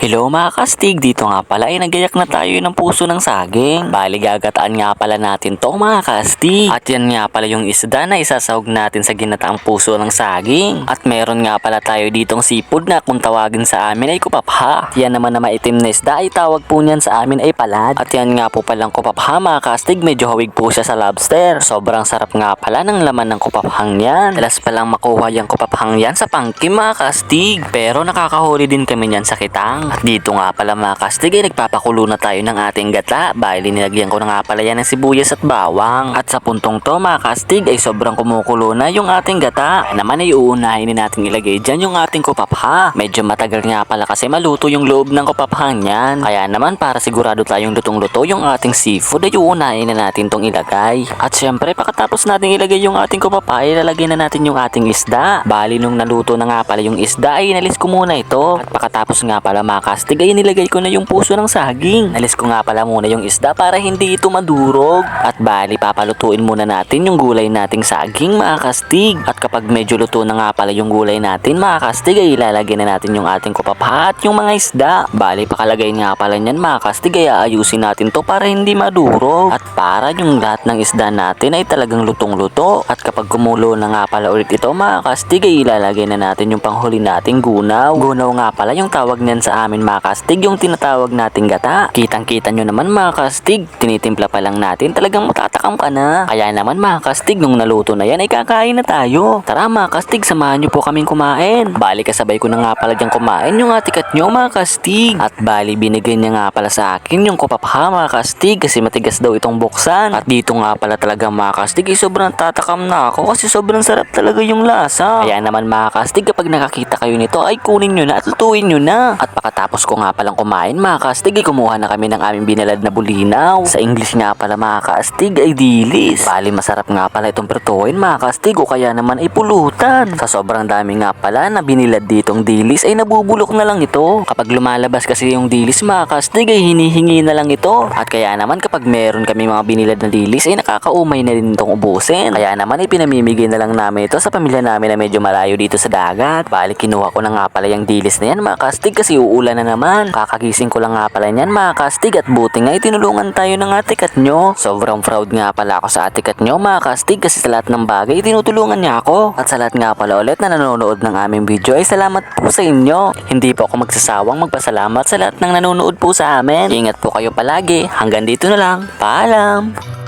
Hello mga kastig, dito nga pala ay nagayak na tayo ng puso ng saging. Bali gagataan nga pala natin to mga kastig. At yan nga pala yung isda na isasahog natin sa ginataang puso ng saging. At meron nga pala tayo ditong seafood na kung tawagin sa amin ay kupapha. At yan naman na maitim na isda ay tawag po niyan sa amin ay palad. At yan nga po palang kupapha mga kastig, medyo hawig po siya sa lobster. Sobrang sarap nga pala ng laman ng kupaphang yan. Dalas palang makuha yung kupaphang yan sa pangkim mga kastig. Pero nakakahuli din kami niyan sa kitang. At dito nga pala mga kastig ay nagpapakulo na tayo ng ating gata. Bali nilagyan ko na nga pala yan ng sibuyas at bawang. At sa puntong to mga kastig ay sobrang kumukulo na yung ating gata. Naman ay uunahin natin ilagay dyan yung ating kupapha. Medyo matagal nga pala kasi maluto yung loob ng kupaphang yan. Kaya naman para sigurado tayong lutong-luto yung ating seafood ay uunahin na natin tong ilagay. At syempre pagkatapos natin ilagay yung ating kupapha ay ilalagay na natin yung ating isda. Bali nung naluto na nga pala yung isda ay inalis ko muna ito. At pagkatapos nga pala mga kastig ay nilagay ko na yung puso ng saging. Nalis ko nga pala muna yung isda para hindi ito madurog. At bali papalutuin muna natin yung gulay nating saging mga kastig. At kapag medyo luto na nga pala yung gulay natin mga kastig ay ilalagay na natin yung ating kupapha at yung mga isda. Bali pakalagay nga pala nyan mga kastig ay aayusin natin to para hindi madurog. At para yung lahat ng isda natin ay talagang lutong-luto. At kapag kumulo na nga pala ulit ito mga kastig ay ilalagay na natin yung panghuli nating gunaw. Gunaw nga pala yung tawag nyan sa amin mga kastig, yung tinatawag nating gata. Kitang-kita nyo naman mga kastig, tinitimpla pa lang natin, talagang matatakam ka na. Kaya naman mga kastig, nung naluto na yan ay kakain na tayo. Tara mga kastig, samahan nyo po kaming kumain. Bali kasabay ko na nga pala dyan kumain yung atikat nyo mga kastig. At bali binigay niya nga pala sa akin yung kupapha mga kastig kasi matigas daw itong buksan. At dito nga pala talaga mga kastig ay sobrang tatakam na ako kasi sobrang sarap talaga yung lasa. Kaya naman mga kastig, kapag nakakita kayo nito ay kunin nyo na at lutuin nyo na. At pagkatapos ko nga palang kumain mga kastig ay kumuha na kami ng aming binalad na bulinaw. Sa English nga pala mga kastig ay dilis. Bali masarap nga pala itong prituin mga kastig o kaya naman ay pulutan. Sa sobrang dami nga pala na binilad ditong dilis ay nabubulok na lang ito. Kapag lumalabas kasi yung dilis mga kastig ay hinihingi na lang ito. At kaya naman kapag meron kami mga binilad na dilis ay nakakaumay na rin itong ubusin. Kaya naman ay pinamimigay na lang namin ito sa pamilya namin na medyo malayo dito sa dagat. Bali kinuha ko na nga pala yung dilis na yan mga kastig kasi uulan na naman. Kakagising ko lang nga pala yan mga kastig at buti nga itinulungan tayo ng atikat nyo. Sobrang proud nga pala ako sa atikat nyo mga kastig kasi sa lahat ng bagay tinutulungan niya ako. At sa lahat nga pala ulit na nanonood ng aming video ay salamat po sa inyo. Hindi po ako magsasawang magpasalamat sa lahat ng nanonood po sa amin. Ingat po kayo palagi. Hanggang dito na lang. Paalam!